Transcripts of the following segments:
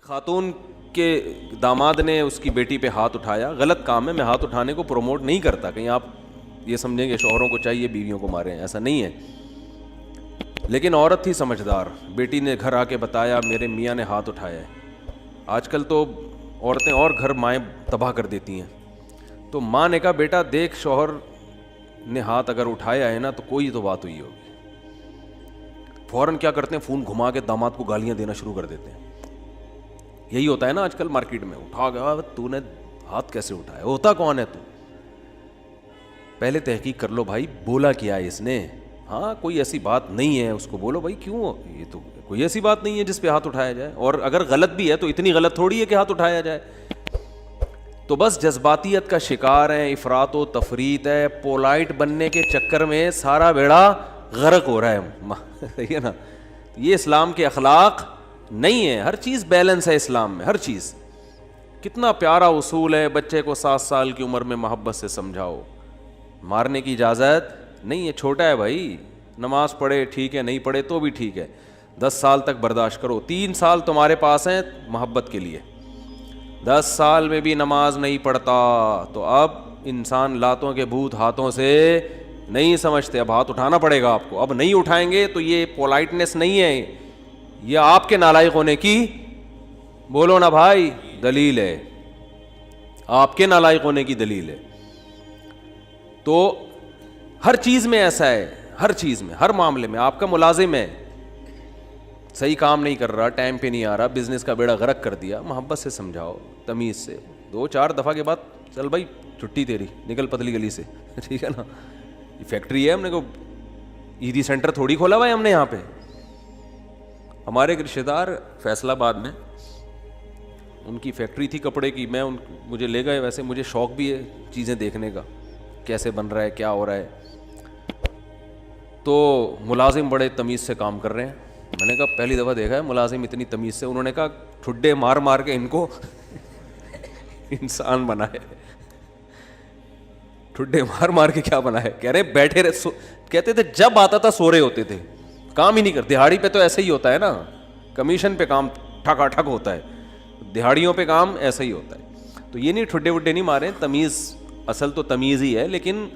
خاتون کے داماد نے اس کی بیٹی پہ ہاتھ اٹھایا، غلط کام ہے، میں ہاتھ اٹھانے کو پروموٹ نہیں کرتا، کہیں آپ یہ سمجھیں گے شوہروں کو چاہیے بیویوں کو ماریں، ایسا نہیں ہے، لیکن عورت تھی سمجھدار، بیٹی نے گھر آ کے بتایا میرے میاں نے ہاتھ اٹھایا ہے۔ آج کل تو عورتیں اور گھر مائیں تباہ کر دیتی ہیں، تو ماں نے کہا بیٹا دیکھ شوہر نے ہاتھ اگر اٹھایا ہے نا تو کوئی تو بات ہوئی ہوگی۔ فوراً کیا کرتے ہیں، فون گھما کے داماد کو گالیاں دینا شروع کر دیتے ہیں۔ یہی ہوتا ہے نا آج کل مارکیٹ میں، اٹھا گیا تو نے ہاتھ کیسے اٹھایا، ہوتا کون ہے تو؟ پہلے تحقیق کر لو بھائی، بولا کیا ہے اس نے؟ ہاں کوئی ایسی بات نہیں ہے، اس کو بولو بھائی کیوں، یہ تو کوئی ایسی بات نہیں ہے جس پہ ہاتھ اٹھایا جائے، اور اگر غلط بھی ہے تو اتنی غلط تھوڑی ہے کہ ہاتھ اٹھایا جائے۔ تو بس جذباتیت کا شکار ہیں، افراط و تفریط ہے، پولائٹ بننے کے چکر میں سارا بیڑا غرق ہو رہا ہے، صحیح ہے نا؟ یہ اسلام کے اخلاق نہیں ہے، ہر چیز بیلنس ہے اسلام میں، ہر چیز۔ کتنا پیارا اصول ہے، بچے کو 7 سال کی عمر میں محبت سے سمجھاؤ، مارنے کی اجازت نہیں ہے، چھوٹا ہے بھائی، نماز پڑھے ٹھیک ہے، نہیں پڑھے تو بھی ٹھیک ہے، 10 سال تک برداشت کرو، 3 سال تمہارے پاس ہیں محبت کے لیے، 10 سال میں بھی نماز نہیں پڑھتا تو اب انسان لاتوں کے بھوت ہاتھوں سے نہیں سمجھتے، اب ہاتھ اٹھانا پڑے گا آپ کو، اب نہیں اٹھائیں گے تو یہ پولائٹنس نہیں ہے، یہ آپ کے نالائق ہونے کی، بولو نا بھائی، دلیل ہے، آپ کے نالائق ہونے کی دلیل ہے۔ تو ہر چیز میں ایسا ہے، ہر چیز میں، ہر معاملے میں، آپ کا ملازم ہے صحیح کام نہیں کر رہا، ٹائم پہ نہیں آ رہا، بزنس کا بیڑا غرق کر دیا، محبت سے سمجھاؤ، تمیز سے، 2-4 دفعہ کے بعد چل بھائی چھٹی تیری، نکل پتلی گلی سے، ٹھیک ہے نا؟ یہ فیکٹری ہے، ہم نے کو ایدی سینٹر تھوڑی کھولا ہوا ہے ہم نے یہاں پہ۔ ہمارے ایک رشتہ دار فیصل آباد میں، ان کی فیکٹری تھی کپڑے کی، مجھے لے گئے، ویسے مجھے شوق بھی ہے چیزیں دیکھنے کا، کیسے بن رہا ہے، کیا ہو رہا ہے، تو ملازم بڑے تمیز سے کام کر رہے ہیں، میں نے کہا پہلی دفعہ دیکھا ہے ملازم اتنی تمیز سے، انہوں نے کہا ٹھڈے مار مار کے ان کو انسان بنائے، ٹھڈے مار مار کے کیا بنائے، کہہ رہے بیٹھے رہے، کہتے تھے جب آتا تھا سو رہے ہوتے تھے، کام ہی نہیں کرتے، دہاڑی پہ تو ایسا ہی ہوتا ہے نا، کمیشن پہ کام ٹھکا ٹھک ہوتا ہے، دہاڑیوں پہ کام ایسا ہی ہوتا ہے، تو یہ نہیں ٹھڈے وڈے نہیں مارے، تمیز، اصل تو تمیز ہی ہے، لیکن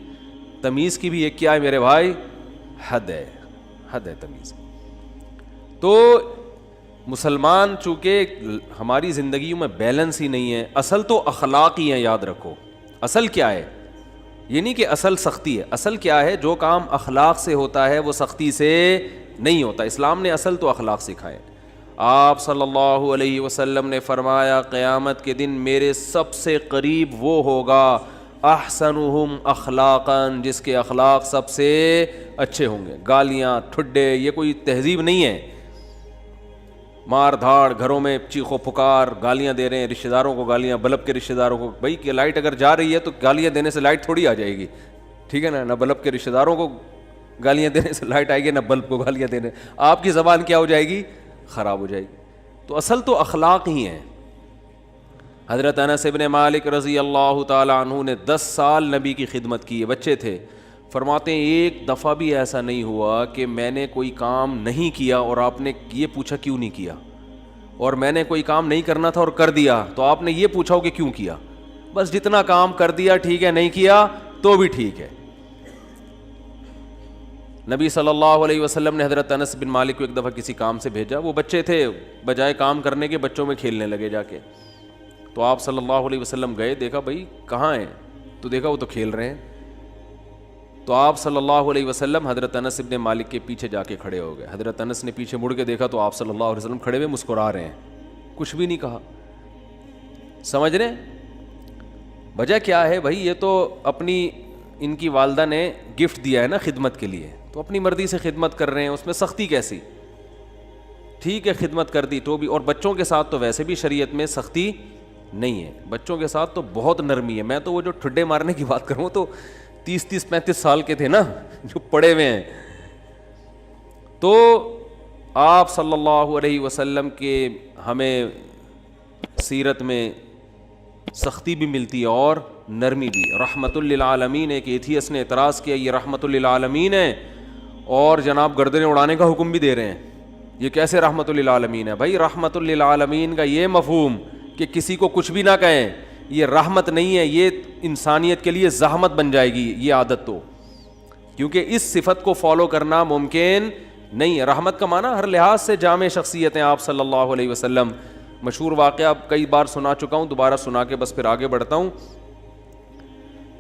تمیز کی بھی ایک کیا ہے میرے بھائی، حد ہے، حد ہے تمیز۔ تو مسلمان چونکہ ہماری زندگیوں میں بیلنس ہی نہیں ہے، اصل تو اخلاق ہی ہیں، یاد رکھو، اصل کیا ہے، یہ نہیں کہ اصل سختی ہے، اصل کیا ہے، جو کام اخلاق سے ہوتا ہے وہ سختی سے نہیں ہوتا، اسلام نے اصل تو اخلاق سکھائے۔ آپ صلی اللہ علیہ وسلم نے فرمایا قیامت کے دن میرے سب سے قریب وہ ہوگا احسنہم اخلاقا، جس کے اخلاق سب سے اچھے ہوں گے۔ گالیاں، ٹھڈے، یہ کوئی تہذیب نہیں ہے، مار دھاڑ، گھروں میں چیخو پکار، گالیاں دے رہے ہیں رشتہ داروں کو، گالیاں بلب کے رشتہ داروں کو، بھائی کہ لائٹ اگر جا رہی ہے تو گالیاں دینے سے لائٹ تھوڑی آ جائے گی، ٹھیک ہے نا؟ نہ بلب کے رشتہ داروں کو گالیاں دینے سے لائٹ آئے گی، نہ بلب کو گالیاں دینے، آپ کی زبان کیا ہو جائے گی، خراب ہو جائے گی۔ تو اصل تو اخلاق ہی ہیں۔ حضرت انس بن مالک رضی اللہ تعالی عنہ نے 10 سال نبی کی خدمت کی ہے، بچے تھے، فرماتے ہیں ایک دفعہ بھی ایسا نہیں ہوا کہ میں نے کوئی کام نہیں کیا اور آپ نے یہ پوچھا کیوں نہیں کیا، اور میں نے کوئی کام نہیں کرنا تھا اور کر دیا تو آپ نے یہ پوچھا ہو کہ کیوں کیا، بس جتنا کام کر دیا ٹھیک ہے، نہیں کیا تو بھی ٹھیک ہے۔ نبی صلی اللہ علیہ وسلم نے حضرت انس بن مالک کو ایک دفعہ کسی کام سے بھیجا، وہ بچے تھے، بجائے کام کرنے کے بچوں میں کھیلنے لگے جا کے، تو آپ صلی اللہ علیہ وسلم گئے، دیکھا بھائی کہاں ہیں، تو دیکھا وہ تو کھیل رہے ہیں، تو آپ صلی اللہ علیہ وسلم حضرت انس بن مالک کے پیچھے جا کے کھڑے ہو گئے۔ حضرت انس نے پیچھے مڑ کے دیکھا تو آپ صلی اللہ علیہ وسلم کھڑے ہوئے مسکرا رہے ہیں، کچھ بھی نہیں کہا۔ سمجھ رہے وجہ کیا ہے بھائی، یہ تو اپنی ان کی والدہ نے گفٹ دیا ہے نا خدمت کے لیے، تو اپنی مرضی سے خدمت کر رہے ہیں، اس میں سختی کیسی، ٹھیک ہے خدمت کر دی تو بھی، اور بچوں کے ساتھ تو ویسے بھی شریعت میں سختی نہیں ہے، بچوں کے ساتھ تو بہت نرمی ہے۔ میں تو وہ جو ٹھڈے مارنے کی بات کروں تو 30-35 سال کے تھے نا جو پڑے ہوئے ہیں، تو آپ صلی اللہ علیہ وسلم کے ہمیں سیرت میں سختی بھی ملتی ہے اور نرمی بھی۔ رحمت للعالمین، ایک ایتھیس نے اعتراض کیا یہ رحمت للعالمین ہے اور جناب گردنیں اڑانے کا حکم بھی دے رہے ہیں، یہ کیسے رحمت للعالمین ہے؟ بھائی رحمت للعالمین کا یہ مفہوم کہ کسی کو کچھ بھی نہ کہیں، یہ رحمت نہیں ہے، یہ انسانیت کے لیے زحمت بن جائے گی یہ عادت، تو کیونکہ اس صفت کو فالو کرنا ممکن نہیں ہے۔ رحمت کا معنی ہر لحاظ سے جامع شخصیت ہیں آپ صلی اللہ علیہ وسلم۔ مشہور واقعہ کئی بار سنا چکا ہوں، دوبارہ سنا کے بس پھر آگے بڑھتا ہوں،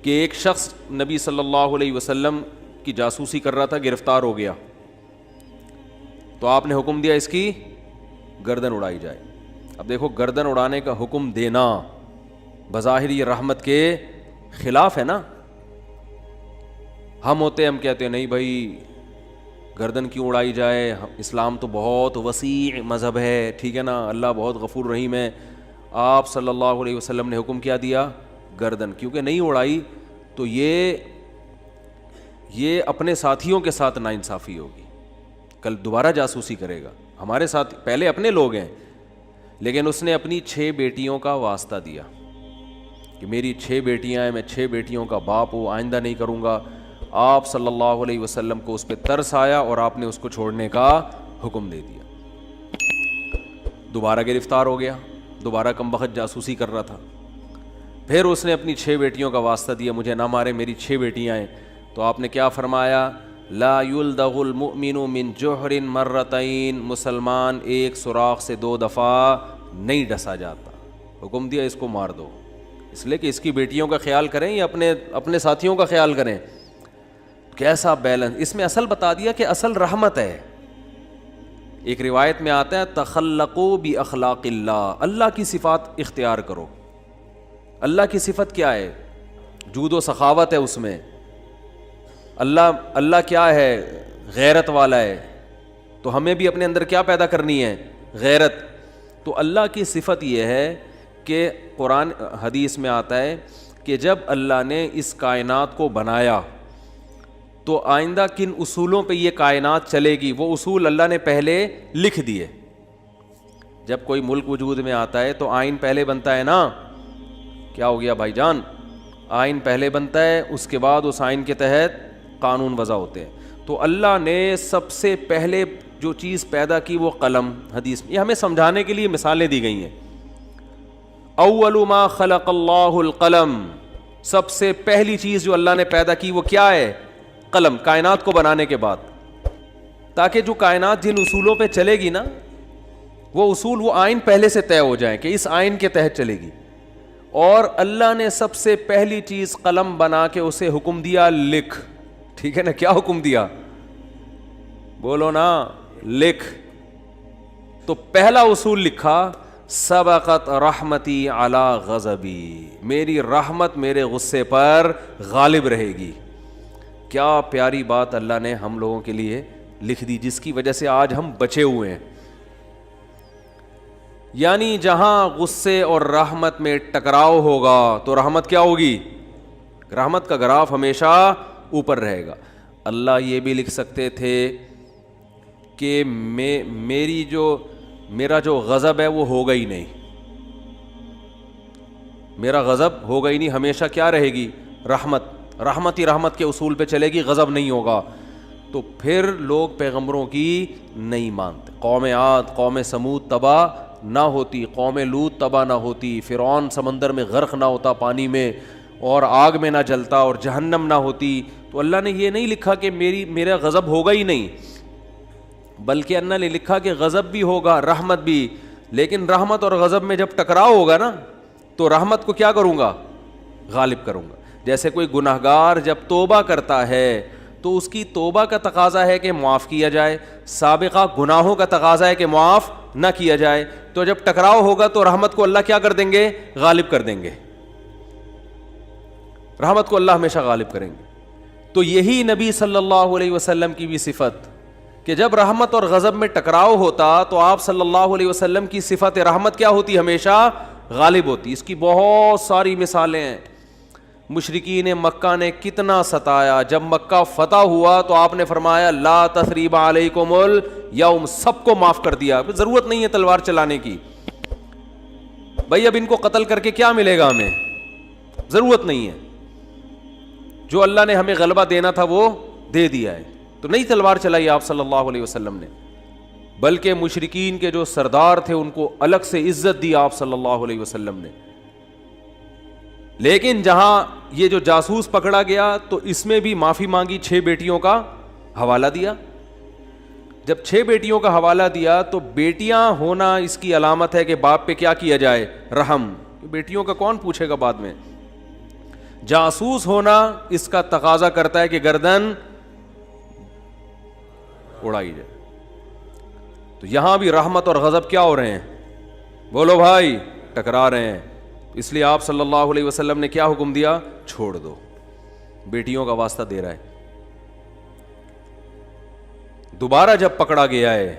کہ ایک شخص نبی صلی اللہ علیہ وسلم کی جاسوسی کر رہا تھا، گرفتار ہو گیا، تو آپ نے حکم دیا اس کی گردن اڑائی جائے۔ اب دیکھو گردن اڑانے کا حکم دینا بظاہر یہ رحمت کے خلاف ہے نا۔ ہم کہتے ہیں نہیں بھائی گردن کیوں اڑائی جائے، اسلام تو بہت وسیع مذہب ہے، ٹھیک ہے نا، اللہ بہت غفور رحیم ہے۔ آپ صلی اللہ علیہ وسلم نے حکم کیا دیا؟ گردن، کیونکہ نہیں اڑائی تو یہ اپنے ساتھیوں کے ساتھ ناانصافی ہوگی، کل دوبارہ جاسوسی کرے گا۔ ہمارے ساتھ پہلے اپنے لوگ ہیں، لیکن اس نے اپنی 6 بیٹیوں کا واسطہ دیا کہ میری 6 بیٹیاں ہیں، میں 6 بیٹیوں کا باپ ہوں، آئندہ نہیں کروں گا۔ آپ صلی اللہ علیہ وسلم کو اس پہ ترس آیا اور آپ نے اس کو چھوڑنے کا حکم دے دیا۔ دوبارہ گرفتار ہو گیا، دوبارہ کمبخت جاسوسی کر رہا تھا، پھر اس نے اپنی 6 بیٹیوں کا واسطہ دیا، مجھے نہ مارے، میری 6 بیٹیاں ہیں۔ تو آپ نے کیا فرمایا؟ لا یلدغ المؤمن من جحر مرتین، مسلمان ایک سوراخ سے 2 دفعہ نہیں ڈسا جاتا۔ حکم دیا اس کو مار دو، اس لیے کہ اس کی بیٹیوں کا خیال کریں یا اپنے ساتھیوں کا خیال کریں۔ کیسا بیلنس اس میں، اصل بتا دیا کہ اصل رحمت ہے۔ ایک روایت میں آتا ہے تخلقوا باخلاق اللہ، اللہ کی صفات اختیار کرو۔ اللہ کی صفت کیا ہے؟ جود و سخاوت ہے اس میں۔ اللہ کیا ہے؟ غیرت والا ہے، تو ہمیں بھی اپنے اندر کیا پیدا کرنی ہے؟ غیرت۔ تو اللہ کی صفت یہ ہے کہ قرآن حدیث میں آتا ہے کہ جب اللہ نے اس کائنات کو بنایا تو آئندہ کن اصولوں پہ یہ کائنات چلے گی، وہ اصول اللہ نے پہلے لکھ دیے۔ جب کوئی ملک وجود میں آتا ہے تو آئین پہلے بنتا ہے نا، کیا ہو گیا بھائی جان؟ آئین پہلے بنتا ہے، اس کے بعد اس آئین کے تحت قانون وضع ہوتے ہیں۔ تو اللہ نے سب سے پہلے جو چیز پیدا کی وہ قلم، حدیث میں یہ ہمیں سمجھانے کے لیے مثالیں دی گئی ہیں۔ اول ما خلق اللہ القلم، سب سے پہلی چیز جو اللہ نے پیدا کی وہ کیا ہے؟ قلم، کائنات کو بنانے کے بعد، تاکہ جو کائنات جن اصولوں پہ چلے گی نا، وہ اصول، وہ آئین پہلے سے طے ہو جائیں کہ اس آئین کے تحت چلے گی۔ اور اللہ نے سب سے پہلی چیز قلم بنا کے اسے حکم دیا لکھ، ٹھیک ہے نا؟ کیا حکم دیا؟ بولو نا، لکھ۔ تو پہلا اصول لکھا، سبقت رحمتی علی غضبی، میری رحمت میرے غصے پر غالب رہے گی۔ کیا پیاری بات اللہ نے ہم لوگوں کے لیے لکھ دی، جس کی وجہ سے آج ہم بچے ہوئے ہیں۔ یعنی جہاں غصے اور رحمت میں ٹکراؤ ہوگا تو رحمت کیا ہوگی؟ رحمت کا گراف ہمیشہ اوپر رہے گا۔ اللہ یہ بھی لکھ سکتے تھے کہ میرا جو غضب ہے وہ ہوگا ہی نہیں، میرا غضب ہوگا ہی نہیں، ہمیشہ کیا رہے گی؟ رحمت ہی رحمت کے اصول پہ چلے گی، غضب نہیں ہوگا۔ تو پھر لوگ پیغمبروں کی نہیں مانتے۔ قوم عاد، قوم سمود تباہ نہ ہوتی، قوم لوط تباہ نہ ہوتی، فرعون سمندر میں غرق نہ ہوتا پانی میں، اور آگ میں نہ جلتا، اور جہنم نہ ہوتی، تو اللہ نے یہ نہیں لکھا کہ میرا غضب ہوگا ہی نہیں، بلکہ اللہ نے لکھا کہ غضب بھی ہوگا، رحمت بھی۔ لیکن رحمت اور غضب میں جب ٹکراؤ ہوگا نا، تو رحمت کو کیا کروں گا؟ غالب کروں گا۔ جیسے کوئی گناہگار جب توبہ کرتا ہے تو اس کی توبہ کا تقاضا ہے کہ معاف کیا جائے، سابقہ گناہوں کا تقاضا ہے کہ معاف نہ کیا جائے۔ تو جب ٹکراؤ ہوگا تو رحمت کو اللہ کیا کر دیں گے؟ غالب کر دیں گے۔ رحمت کو اللہ ہمیشہ غالب کریں گے۔ تو یہی نبی صلی اللہ علیہ وسلم کی بھی صفت کہ جب رحمت اور غضب میں ٹکراؤ ہوتا تو آپ صلی اللہ علیہ وسلم کی صفت رحمت کیا ہوتی؟ ہمیشہ غالب ہوتی۔ اس کی بہت ساری مثالیں ہیں۔ مشرکین مکہ نے کتنا ستایا، جب مکہ فتح ہوا تو آپ نے فرمایا لا تثریب علیکم الیوم، سب کو معاف کر دیا، ضرورت نہیں ہے تلوار چلانے کی۔ بھائی اب ان کو قتل کر کے کیا ملے گا ہمیں؟ ضرورت نہیں ہے، جو اللہ نے ہمیں غلبہ دینا تھا وہ دے دیا ہے۔ تو نہیں تلوار چلائی آپ صلی اللہ علیہ وسلم نے، بلکہ مشرکین کے جو سردار تھے ان کو الگ سے عزت دی آپ صلی اللہ علیہ وسلم نے. لیکن جہاں یہ جو جاسوس پکڑا گیا تو اس میں بھی معافی مانگی, 6 بیٹیوں کا حوالہ دیا. جب 6 بیٹیوں کا حوالہ دیا تو بیٹیاں ہونا اس کی علامت ہے کہ باپ پہ کیا کیا جائے, رحم. بیٹیوں کا کون پوچھے گا بعد میں. جاسوس ہونا اس کا تقاضا کرتا ہے کہ گردن اڑائی جائے. تو یہاں بھی رحمت اور غضب کیا ہو رہے ہیں, بولو بھائی, ٹکرا رہے ہیں. اس لیے آپ صلی اللہ علیہ وسلم نے کیا حکم دیا, چھوڑ دو. بیٹیوں کا واسطہ دے رہا ہے. دوبارہ جب پکڑا گیا ہے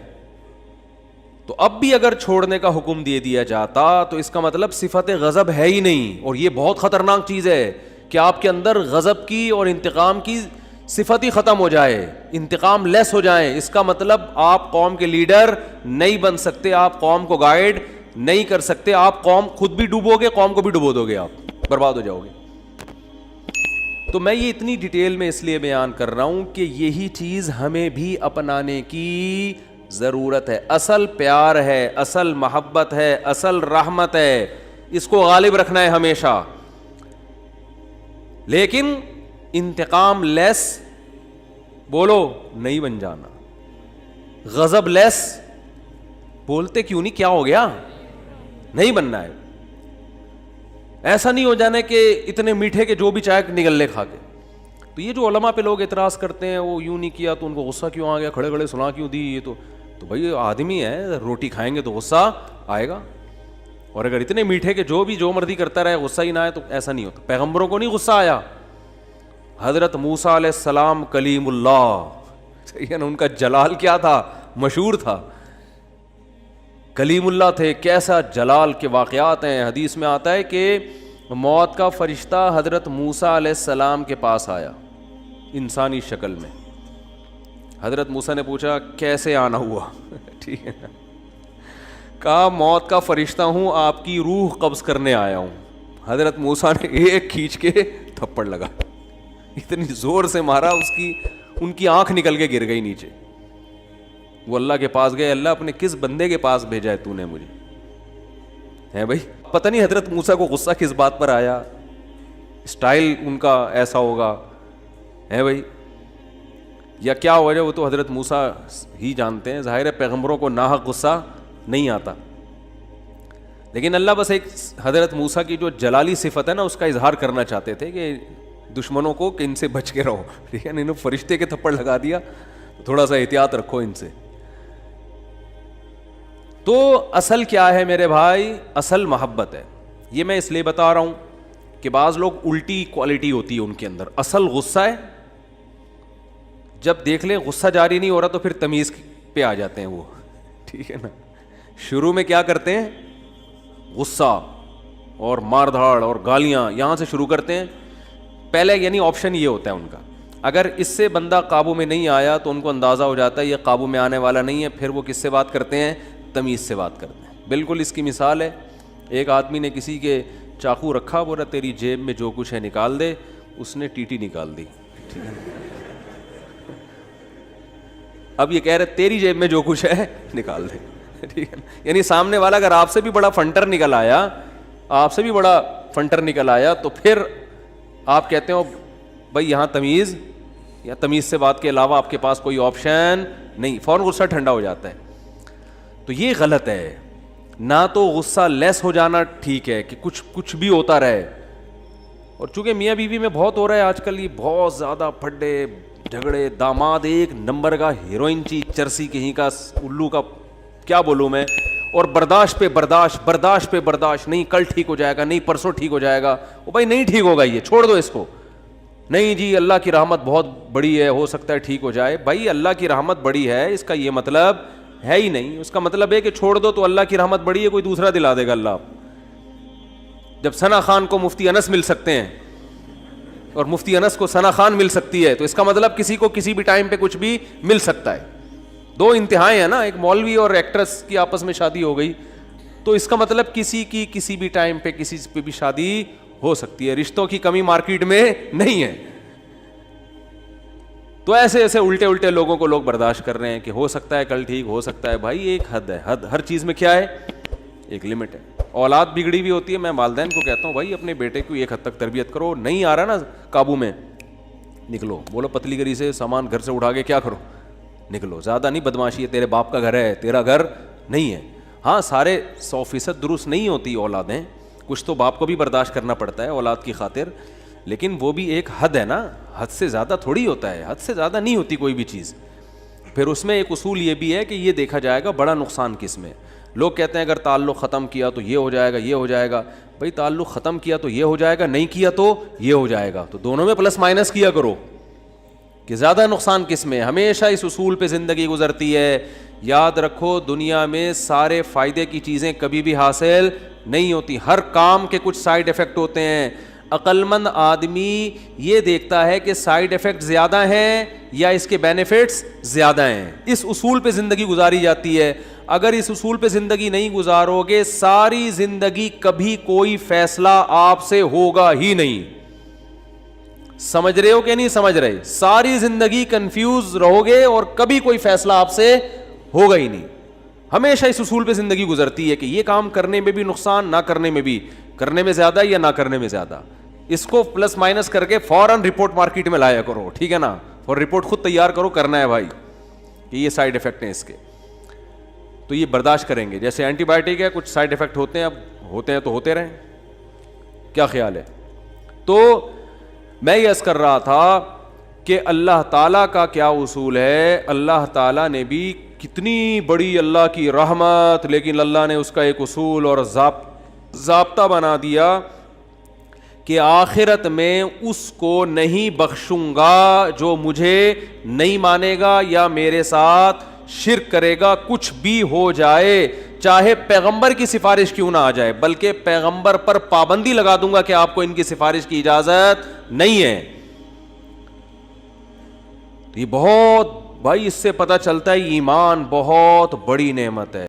تو اب بھی اگر چھوڑنے کا حکم دے دیا جاتا تو اس کا مطلب صفت غضب ہے ہی نہیں. اور یہ بہت خطرناک چیز ہے کہ آپ کے اندر غضب کی اور انتقام کی صفت ہی ختم ہو جائے, انتقام لیس ہو جائیں. اس کا مطلب آپ قوم کے لیڈر نہیں بن سکتے, آپ قوم کو گائیڈ نہیں کر سکتے, آپ قوم خود بھی ڈوبو گے, قوم کو بھی ڈبو دو گے, آپ برباد ہو جاؤ گے. تو میں یہ اتنی ڈیٹیل میں اس لیے بیان کر رہا ہوں کہ یہی چیز ہمیں بھی اپنانے کی ضرورت ہے. اصل پیار ہے, اصل محبت ہے, اصل رحمت ہے, اس کو غالب رکھنا ہے ہمیشہ. لیکن انتقام لیس بولو نہیں بن جانا, غضب لیس بولتے کیوں نہیں, کیا ہو گیا, نہیں بننا ہے. ایسا نہیں ہو جانا کہ اتنے میٹھے کے جو بھی چائے نگل لے کھا کے. تو یہ جو علماء پہ لوگ اعتراض کرتے ہیں وہ یوں نہیں کیا تو ان کو غصہ کیوں آ گیا, کھڑے کھڑے سنا کیوں دی, یہ تو بھائی آدمی ہے, روٹی کھائیں گے تو غصہ آئے گا. اور اگر اتنے میٹھے کے جو بھی جو مرضی کرتا رہے غصہ ہی نہ آئے تو ایسا نہیں ہوتا. پیغمبروں کو نہیں غصہ آیا. حضرت موسیٰ علیہ السلام کلیم اللہ, صحیح ہے نا, ان کا جلال کیا تھا, مشہور تھا, کلیم اللہ تھے. کیسا جلال کے واقعات ہیں. حدیث میں آتا ہے کہ موت کا فرشتہ حضرت موسیٰ علیہ السلام کے پاس آیا انسانی شکل میں. حضرت موسیٰ نے پوچھا کیسے آنا ہوا, ٹھیک ہے, کہا موت کا فرشتہ ہوں, آپ کی روح قبض کرنے آیا ہوں. حضرت موسیٰ نے ایک کھینچ کے تھپڑ لگا, اتنی زور سے مارا ان کی آنکھ نکل کے گر گئی نیچے. وہ اللہ کے پاس گئے, اللہ اپنے کس بندے کے پاس بھیجا ہے تو نے مجھے, ہے بھائی. پتہ نہیں حضرت موسیٰ کو غصہ کس بات پر آیا, اسٹائل ان کا ایسا ہوگا, ہے بھائی, یا کیا وجہ, وہ تو حضرت موسیٰ ہی جانتے ہیں. ظاہر ہے پیغمبروں کو ناحق غصہ نہیں آتا, لیکن اللہ بس ایک حضرت موسیٰ کی جو جلالی صفت ہے نا اس کا اظہار کرنا چاہتے تھے کہ دشمنوں کو کہ ان سے بچ کے رہو, ٹھیک ہے. انہوں فرشتے کے تھپڑ لگا دیا, تھوڑا سا احتیاط رکھو ان سے. تو اصل کیا ہے میرے بھائی, اصل محبت ہے. یہ میں اس لیے بتا رہا ہوں کہ بعض لوگ الٹی کوالٹی ہوتی ہے ان کے اندر. اصل غصہ ہے, جب دیکھ لیں غصہ جاری نہیں ہو رہا تو پھر تمیز پہ آ جاتے ہیں وہ, ٹھیک ہے نا. شروع میں کیا کرتے ہیں, غصہ اور مار دھاڑ اور گالیاں یہاں سے شروع کرتے ہیں پہلے, یعنی آپشن یہ ہوتا ہے ان کا. اگر اس سے بندہ قابو میں نہیں آیا تو ان کو اندازہ ہو جاتا ہے یہ قابو میں آنے والا نہیں ہے, پھر وہ کس سے بات کرتے ہیں, تمیز سے بات کرتے ہیں. بالکل اس کی مثال ہے, ایک آدمی نے کسی کے چاقو رکھا, بولا تیری جیب میں جو کچھ ہے نکال دے, اس نے ٹیٹی نکال دی, ٹھیک ہے. اب یہ کہہ رہے تیری جیب میں جو کچھ ہے نکال دے, ٹھیک ہے. یعنی سامنے والا اگر آپ سے بھی بڑا فنٹر نکل آیا, آپ سے بھی بڑا فنٹر نکل آیا تو پھر آپ کہتے ہو بھائی یہاں تمیز یا تمیز سے بات کے علاوہ آپ کے پاس کوئی آپشن نہیں, فوراً غصہ ٹھنڈا ہو جاتا ہے. تو یہ غلط ہے. نہ تو غصہ لیس ہو جانا ٹھیک ہے کہ کچھ بھی ہوتا رہے, اور چونکہ میاں بیوی میں بہت ہو رہا ہے آج کل, یہ بہت زیادہ پھڈے جھگڑے, داماد ایک نمبر کا ہیروئن چرسی کہیں کا الو کا, کیا بولوں میں, اور برداشت پہ برداشت, نہیں کل ٹھیک ہو جائے گا, نہیں پرسوں ٹھیک ہو جائے گا. وہ بھائی نہیں ٹھیک ہوگا, یہ چھوڑ دو اس کو. نہیں جی اللہ کی رحمت بہت بڑی ہے, ہو سکتا ہے ٹھیک ہو جائے. بھائی اللہ کی رحمت بڑی ہے اس کا یہ مطلب ہے ہی نہیں. اس کا مطلب ہے کہ چھوڑ دو تو اللہ کی رحمت بڑی ہے, کوئی دوسرا دلا دے گا اللہ. جب ثنا خان کو مفتی انس مل سکتے ہیں اور مفتی انس کو ثنا خان مل سکتی ہے تو اس کا مطلب کسی کو کسی بھی ٹائم پہ کچھ بھی مل سکتا ہے. دو انتہائیں ہیں نا, ایک مولوی اور ایکٹریس کی آپس میں شادی ہو گئی تو اس کا مطلب کسی کی کسی بھی ٹائم پہ کسی پہ بھی شادی ہو سکتی ہے. رشتوں کی کمی مارکیٹ میں نہیں ہے. تو ایسے ایسے الٹے الٹے لوگوں کو لوگ برداشت کر رہے ہیں کہ ہو سکتا ہے کل ٹھیک، ہو سکتا ہے. بھائی ایک حد ہے، حد ہر چیز میں کیا ہے، ایک لمٹ ہے. اولاد بگڑی ہوئی ہوتی ہے، میں والدین کو کہتا ہوں بھائی اپنے بیٹے کو ایک حد تک تربیت کرو، نہیں آ رہا نا قابو میں، نکلو. بولو پتلی گری سے سامان گھر سے اٹھا کے کیا کرو، نکلو. زیادہ نہیں بدماشی ہے، تیرے باپ کا گھر ہے، تیرا گھر نہیں ہے. ہاں سارے 100% درست نہیں ہوتی اولادیں، کچھ تو باپ کو بھی برداشت کرنا پڑتا ہے اولاد کی خاطر، لیکن وہ بھی ایک حد ہے نا، حد سے زیادہ تھوڑی ہوتا ہے، حد سے زیادہ نہیں ہوتی کوئی بھی چیز. پھر اس میں ایک اصول یہ بھی ہے کہ یہ دیکھا جائے گا بڑا نقصان کس میں. لوگ کہتے ہیں اگر تعلق ختم کیا تو یہ ہو جائے گا، یہ ہو جائے گا. بھائی تعلق ختم کیا تو یہ ہو جائے گا، نہیں کیا تو یہ ہو جائے گا. تو دونوں میں پلس مائنس کیا کرو کہ زیادہ نقصان کس میں. ہمیشہ اس اصول پہ زندگی گزرتی ہے. یاد رکھو دنیا میں سارے فائدے کی چیزیں کبھی بھی حاصل نہیں ہوتی، ہر کام کے کچھ سائیڈ ایفیکٹ ہوتے ہیں. عقل مند آدمی یہ دیکھتا ہے کہ سائیڈ ایفیکٹ زیادہ ہیں یا اس کے بینیفٹس زیادہ ہیں. اس اصول پہ زندگی گزاری جاتی ہے. اگر اس اصول پہ زندگی نہیں گزارو گے ساری زندگی کبھی کوئی فیصلہ آپ سے ہوگا ہی نہیں. سمجھ رہے ہو کہ نہیں سمجھ رہے؟ ساری زندگی کنفیوز رہو گے اور کبھی کوئی فیصلہ آپ سے ہوگا ہی نہیں. ہمیشہ اس اصول پہ زندگی گزرتی ہے کہ یہ کام کرنے میں بھی نقصان، نہ کرنے میں بھی، کرنے میں زیادہ یا نہ کرنے میں زیادہ. اس کو پلس مائنس کر کے فوراً رپورٹ مارکیٹ میں لایا کرو، ٹھیک ہے نا، اور رپورٹ خود تیار کرو، کرنا ہے بھائی کہ یہ سائیڈ ایفیکٹ ہیں اس کے، تو یہ برداشت کریں گے. جیسے اینٹی بائیوٹک ہے، کچھ سائیڈ ایفیکٹ ہوتے ہیں، اب ہوتے ہیں تو ہوتے رہیں. کیا خیال ہے؟ تو میں یہ عرض کر رہا تھا کہ اللہ تعالیٰ کا کیا اصول ہے. اللہ تعالیٰ نے بھی کتنی بڑی اللہ کی رحمت، لیکن اللہ نے اس کا ایک اصول اور ضابطہ بنا دیا کہ آخرت میں اس کو نہیں بخشوں گا جو مجھے نہیں مانے گا یا میرے ساتھ شرک کرے گا، کچھ بھی ہو جائے، چاہے پیغمبر کی سفارش کیوں نہ آ جائے، بلکہ پیغمبر پر پابندی لگا دوں گا کہ آپ کو ان کی سفارش کی اجازت نہیں ہے. یہ بہت بھائی، اس سے پتہ چلتا ہے ایمان بہت بڑی نعمت ہے.